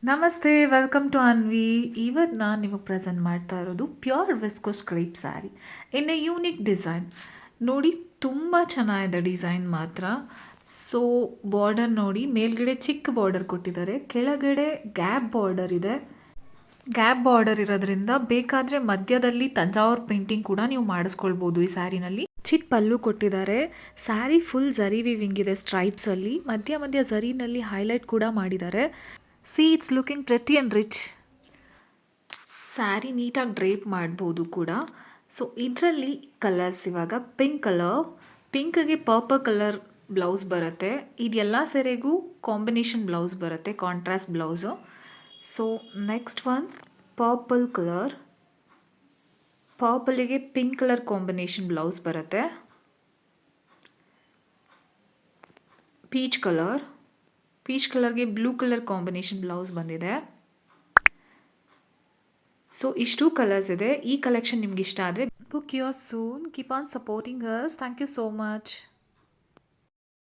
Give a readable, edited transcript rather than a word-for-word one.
ನಮಸ್ತೆ, welcome to Anvi. ಇವತ್ತು ನಾನು ನಿಮಗೆ ಪ್ರೆಸೆಂಟ್ ಮಾಡ್ತಾ ಇರೋದು pure viscose crepe sari in a unique design. ನೋಡಿ, ತುಂಬ ಚೆನ್ನಾಗಿದೆ ಡಿಸೈನ್ ಮಾತ್ರ. ಸೊ ಬಾರ್ಡರ್ ನೋಡಿ, ಮೇಲ್ಗಡೆ ಚಿಕ್ಕ ಬಾರ್ಡರ್ ಕೊಟ್ಟಿದ್ದಾರೆ, ಕೆಳಗಡೆ ಗ್ಯಾಪ್ ಬಾರ್ಡರ್ ಇದೆ. ಗ್ಯಾಪ್ ಬಾರ್ಡರ್ ಇರೋದ್ರಿಂದ ಬೇಕಾದರೆ ಮಧ್ಯದಲ್ಲಿ ತಂಜಾವೂರ್ ಪೇಂಟಿಂಗ್ ಕೂಡ ನೀವು ಮಾಡಿಸ್ಕೊಳ್ಬೋದು ಈ ಸ್ಯಾರಿನಲ್ಲಿ. ಚಿಕ್ಕ ಪಲ್ಲು ಕೊಟ್ಟಿದ್ದಾರೆ. ಸ್ಯಾರಿ ಫುಲ್ ಝರಿ ವಿವಿಂಗ್ ಇದೆ ಸ್ಟ್ರೈಪ್ಸಲ್ಲಿ, ಮಧ್ಯ ಮಧ್ಯ ಝರಿನಲ್ಲಿ ಹೈಲೈಟ್ ಕೂಡ ಮಾಡಿದ್ದಾರೆ. C it's looking pretty and rich. Sari ನೀಟಾಗಿ ಡ್ರೇಪ್ ಮಾಡ್ಬೋದು ಕೂಡ. ಸೊ ಇದರಲ್ಲಿ ಕಲರ್ಸ್ ಇವಾಗ ಪಿಂಕ್ಗೆ ಪರ್ಪಲ್ ಕಲರ್ ಬ್ಲೌಸ್ ಬರುತ್ತೆ. ಇದೆಲ್ಲ ಸೆರೆಗೂ ಕಾಂಬಿನೇಷನ್ ಬ್ಲೌಸ್ ಬರುತ್ತೆ, contrast blouse. So next one purple colour, ಪರ್ಪಲಿಗೆ ಪಿಂಕ್ ಕಲರ್ ಕಾಂಬಿನೇಷನ್ ಬ್ಲೌಸ್ ಬರುತ್ತೆ. ಪೀಚ್ ಕಲರ್ಗೆ ಬ್ಲೂ ಕಲರ್ ಕಾಂಬಿನೇಷನ್ ಬ್ಲೌಸ್ ಬಂದಿದೆ. ಸೊ ಇಷ್ಟು ಕಲರ್ಸ್ ಇದೆ. ಈ ಕಲೆಕ್ಷನ್ ನಿಮ್ಗೆ ಇಷ್ಟ ಆದರೆ book your soon. Keep on supporting us. Thank you so much.